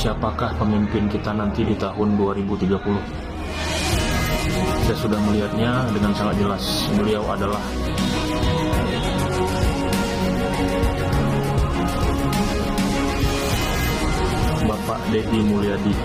siapakah pemimpin kita nanti di tahun 2030. Saya sudah melihatnya dengan sangat jelas. Beliau adalah Bapak Deddy Mulyadi.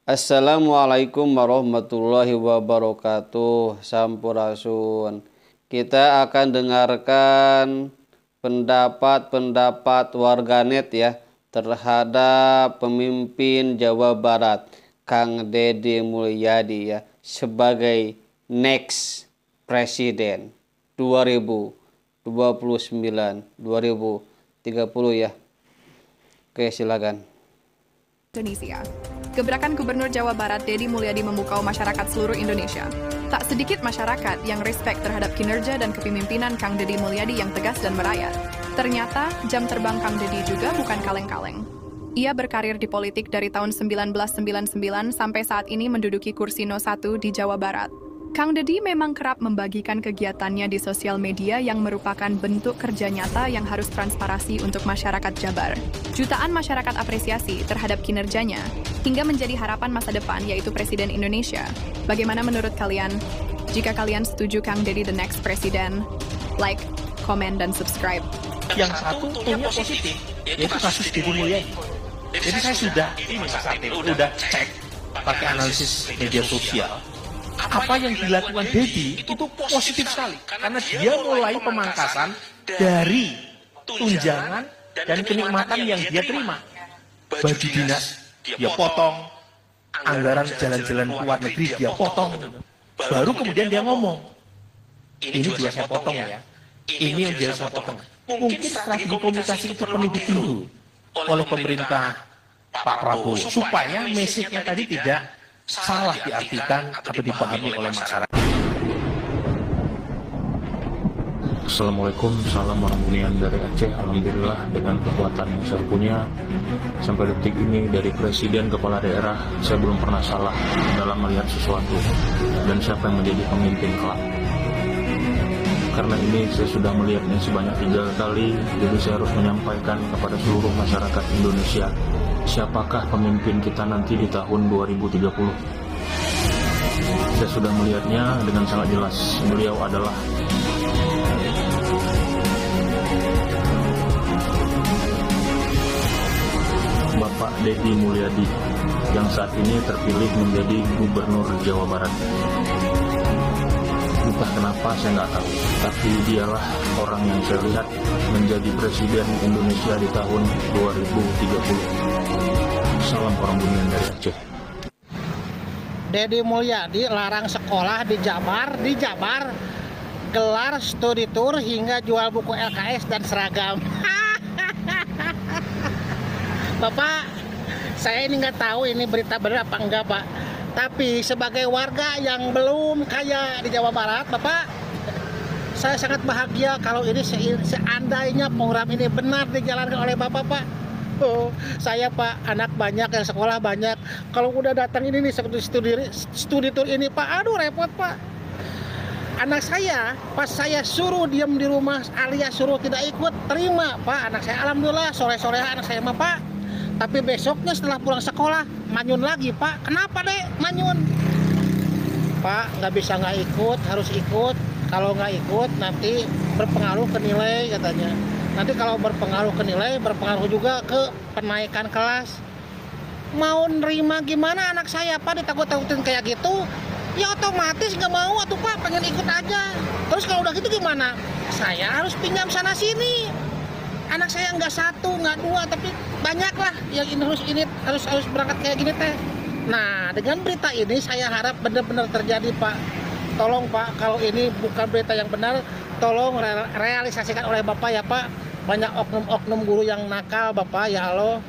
Assalamualaikum warahmatullahi wabarakatuh. Sampurasun. Kita akan dengarkan pendapat warganet ya terhadap pemimpin Jawa Barat Kang Deddy Mulyadi ya sebagai next presiden 2029-2030 ya. Oke, silakan. Indonesia. Gebrakan Gubernur Jawa Barat Deddy Mulyadi memukau masyarakat seluruh Indonesia. Tak sedikit masyarakat yang respect terhadap kinerja dan kepemimpinan Kang Deddy Mulyadi yang tegas dan merayat. Ternyata jam terbang Kang Deddy juga bukan kaleng-kaleng. Ia berkarir di politik dari tahun 1999 sampai saat ini menduduki kursi No. 1 di Jawa Barat. Kang Deddy memang kerap membagikan kegiatannya di sosial media yang merupakan bentuk kerja nyata yang harus transparasi untuk masyarakat Jabar. Jutaan masyarakat apresiasi terhadap kinerjanya, hingga menjadi harapan masa depan yaitu Presiden Indonesia. Bagaimana menurut kalian? Jika kalian setuju Kang Deddy the next Presiden, like, komen, dan subscribe. Yang satu tuhnya positif, yaitu kasus Deddy Mulyadi. Jadi saya sudah cek pakai analisis media sosial. Apa yang dilakukan Deddy itu positif sekali karena dia mulai pemangkasan dari tunjangan dan kenikmatan yang dia terima. Baju dinas dia potong, anggaran jalan-jalan ke luar negeri dia potong. Baru kemudian dia ngomong, ini juga saya potong ya, ini yang dia saya potong. Mungkin strategi komunikasi itu perlu ditiru oleh pemerintah Pak Prabowo supaya message-nya tadi tidak salah diartikan atau dipahami oleh masyarakat. Assalamualaikum, salam warahmatullahi dari Aceh. Alhamdulillah dengan kekuatan yang saya punya sampai detik ini dari presiden kepala daerah, saya belum pernah salah dalam melihat sesuatu dan siapa yang menjadi pemimpin kelak. Karena ini saya sudah melihatnya sebanyak 3 kali, jadi saya harus menyampaikan kepada seluruh masyarakat Indonesia siapakah pemimpin kita nanti di tahun 2030. Saya sudah melihatnya dengan sangat jelas. Beliau adalah Bapak Deddy Mulyadi yang saat ini terpilih menjadi Gubernur Jawa Barat. Entah kenapa saya nggak tahu, tapi dialah orang yang saya lihat menjadi Presiden Indonesia di tahun 2030. Salam orang bunian dari Aceh. Deddy Mulyadi larang sekolah di Jabar, gelar studi tour hingga jual buku LKS dan seragam. Bapak, saya ini nggak tahu ini berita benar apa enggak, Pak. Tapi sebagai warga yang belum kaya di Jawa Barat, Bapak, saya sangat bahagia kalau ini seandainya program ini benar dijalankan oleh Bapak, Pak. Oh, saya Pak, anak banyak, yang sekolah banyak. Kalau udah datang ini nih studi tour ini, Pak, aduh repot, Pak. Anak saya, pas saya suruh diam di rumah alias suruh tidak ikut, terima, Pak. Anak saya alhamdulillah sore-sore anak saya mah, Pak. Tapi besoknya setelah pulang sekolah, manyun lagi, Pak. Kenapa, Dek, manyun? Pak, nggak bisa nggak ikut, harus ikut. Kalau nggak ikut, nanti berpengaruh ke nilai, katanya. Nanti kalau berpengaruh ke nilai, berpengaruh juga ke penaikan kelas. Mau nerima gimana anak saya, Pak, ditakut-takutin kayak gitu? Ya otomatis nggak mau, atuh, Pak, pengen ikut aja. Terus kalau udah gitu gimana? Saya harus pinjam sana-sini. Anak saya nggak 1, nggak 2, tapi banyak lah yang harus berangkat kayak gini teh. Nah, dengan berita ini saya harap benar-benar terjadi, Pak. Tolong, Pak, kalau ini bukan berita yang benar, tolong realisasikan oleh Bapak ya, Pak. Banyak oknum-oknum guru yang nakal, Bapak, ya Allah.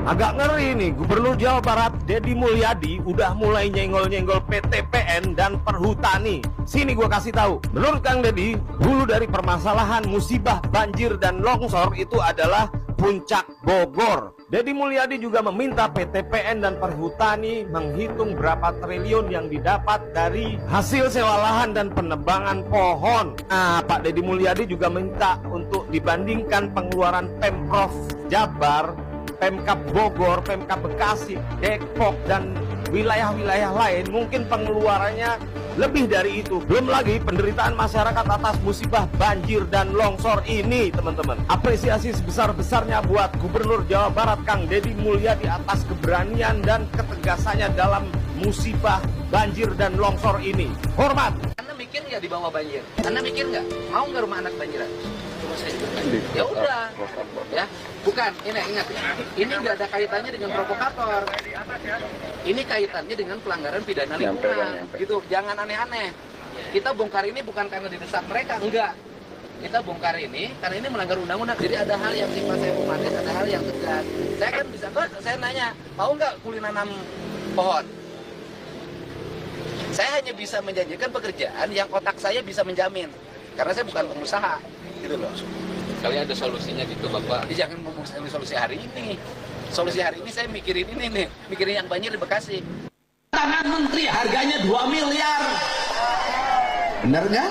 Agak ngeri nih, Gubernur Jawa Barat Deddy Mulyadi udah mulai nyenggol-nyenggol PTPN dan Perhutani. Sini gua kasih tahu. Menurut Kang Deddy, hulu dari permasalahan musibah banjir dan longsor itu adalah Puncak Bogor. Deddy Mulyadi juga meminta PT PN dan Perhutani menghitung berapa triliun yang didapat dari hasil sewa lahan dan penebangan pohon. Nah, Pak Deddy Mulyadi juga minta untuk dibandingkan pengeluaran Pemprov Jabar, Pemkab Bogor, Pemkab Bekasi, Depok, dan wilayah-wilayah lain, mungkin pengeluarannya lebih dari itu. Belum lagi penderitaan masyarakat atas musibah banjir dan longsor ini, teman-teman. Apresiasi sebesar-besarnya buat Gubernur Jawa Barat Kang Deddy Mulyadi atas keberanian dan ketegasannya dalam musibah banjir dan longsor ini. Hormat. Anda mikir nggak di bawah banjir? Anda mikir nggak? Mau nggak rumah anak banjiran? Ya udah, ya. Bukan, ini ingat ya. Ini nggak ada kaitannya dengan provokator. Ini kaitannya dengan pelanggaran pidana lingkungan. Gitu, jangan aneh-aneh. Kita bongkar ini bukan karena didesak mereka, enggak. Kita bongkar ini karena ini melanggar undang-undang. Jadi ada hal yang sifatnya humanis, ada hal yang tegas. Saya kan bisa, saya nanya, mau nggak kuli nanam pohon? Saya hanya bisa menjanjikan pekerjaan yang otak saya bisa menjamin. Karena saya bukan pengusaha, gitu loh. Kali ada solusinya gitu Bapak. Jangan ngomong solusi hari ini. Solusi hari ini saya mikirin ini nih, mikirin yang banjir di Bekasi. Tangan menteri harganya 2 miliar. Bener nggak?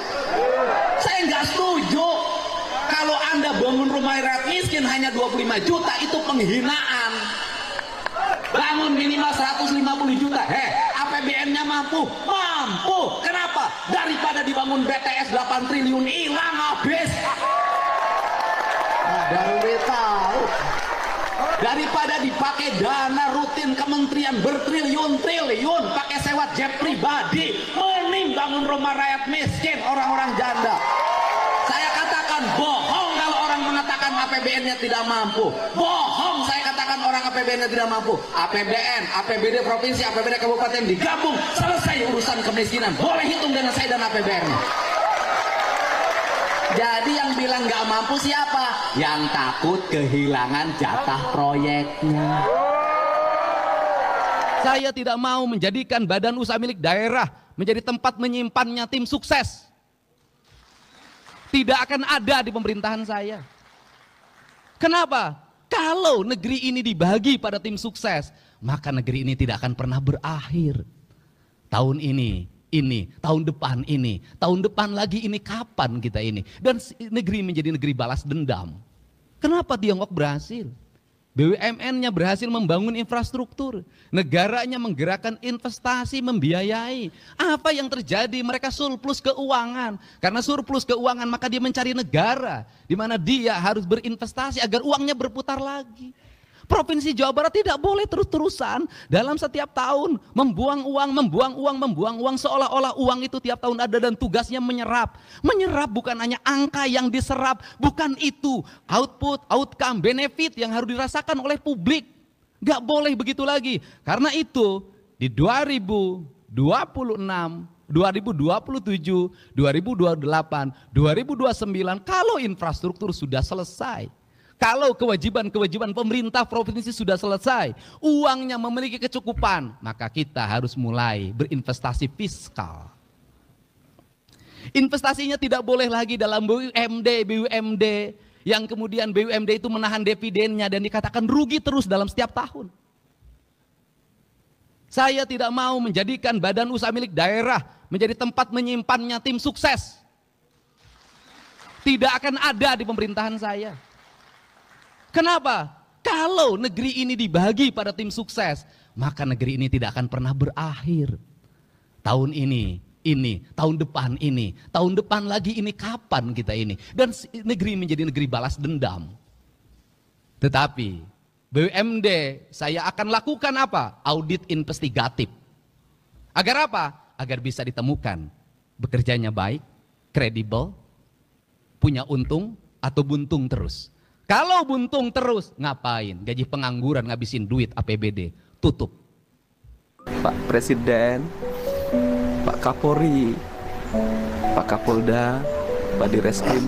Saya nggak setuju. Kalau Anda bangun rumah rakyat miskin hanya 25 juta, itu penghinaan. Bangun minimal 150 juta. APBN-nya mampu. Mampu. Kenapa? Daripada dibangun BTS 8 triliun hilang habis. Baru tahu. Daripada dipakai dana rutin kementerian bertriliun-triliun pakai sewa jet pribadi, mending bangun rumah rakyat miskin, orang-orang janda. Saya katakan bohong kalau orang mengatakan APBN-nya tidak mampu. Bohong saya katakan orang APBN-nya tidak mampu. APBN, APBD provinsi, APBD kabupaten digabung, selesai urusan kemiskinan. Boleh hitung dengan saya dan APBN-nya. Jadi yang bilang nggak mampu siapa? Yang takut kehilangan jatah proyeknya. Saya tidak mau menjadikan badan usaha milik daerah menjadi tempat menyimpannya tim sukses. Tidak akan ada di pemerintahan saya. Kenapa? Kalau negeri ini dibagi pada tim sukses, maka negeri ini tidak akan pernah berakhir. Tahun ini, tahun depan lagi ini, kapan kita ini? Dan negeri menjadi negeri balas dendam. Kenapa Tiongkok berhasil? BUMN-nya berhasil membangun infrastruktur, negaranya menggerakkan investasi, membiayai. Apa yang terjadi? Mereka surplus keuangan. Karena surplus keuangan maka dia mencari negara di mana dia harus berinvestasi agar uangnya berputar lagi. Provinsi Jawa Barat tidak boleh terus-terusan dalam setiap tahun membuang uang seolah-olah uang itu tiap tahun ada dan tugasnya menyerap. Menyerap bukan hanya angka yang diserap, bukan itu output, outcome, benefit yang harus dirasakan oleh publik. Gak boleh begitu lagi. Karena itu di 2026, 2027, 2028, 2029 kalau infrastruktur sudah selesai, kalau kewajiban-kewajiban pemerintah provinsi sudah selesai, uangnya memiliki kecukupan, maka kita harus mulai berinvestasi fiskal. Investasinya tidak boleh lagi dalam BUMD, yang kemudian BUMD itu menahan dividennya dan dikatakan rugi terus dalam setiap tahun. Saya tidak mau menjadikan badan usaha milik daerah menjadi tempat menyimpannya tim sukses. Tidak akan ada di pemerintahan saya. Kenapa? Kalau negeri ini dibagi pada tim sukses, maka negeri ini tidak akan pernah berakhir. Tahun ini, tahun depan lagi ini, kapan kita ini? Dan negeri menjadi negeri balas dendam. Tetapi BUMD saya akan lakukan apa? Audit investigatif. Agar apa? Agar bisa ditemukan bekerjanya baik, kredibel, punya untung atau buntung terus. Kalau buntung terus, ngapain? Gaji pengangguran, ngabisin duit APBD, tutup. Pak Presiden, Pak Kapolri, Pak Kapolda, Pak Direskrim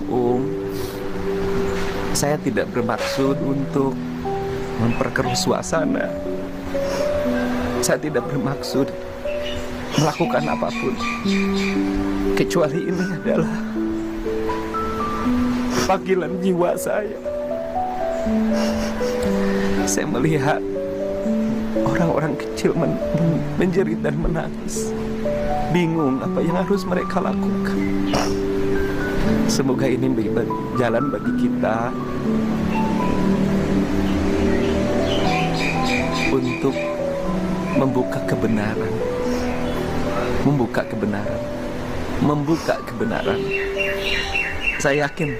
saya tidak bermaksud untuk memperkeruh suasana. Saya tidak bermaksud melakukan apapun. Kecuali ini adalah panggilan jiwa saya. Saya melihat orang-orang kecil menjerit dan menangis, bingung apa yang harus mereka lakukan. Semoga ini jalan bagi kita untuk membuka kebenaran, membuka kebenaran. Saya yakin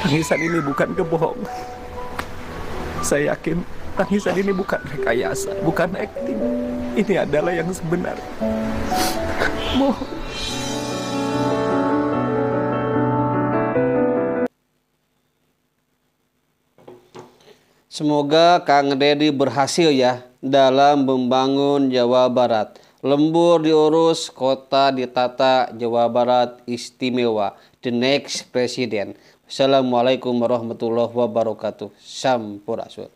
tangisan ini bukan kebohongan. Saya yakin tangisan ini bukan rekayasa, bukan akting. Ini adalah yang sebenarnya. Mohon. Semoga Kang Deddy berhasil ya dalam membangun Jawa Barat. Lembur diurus, kota ditata, Jawa Barat istimewa. The next president. Assalamualaikum warahmatullahi wabarakatuh. Sampurasun.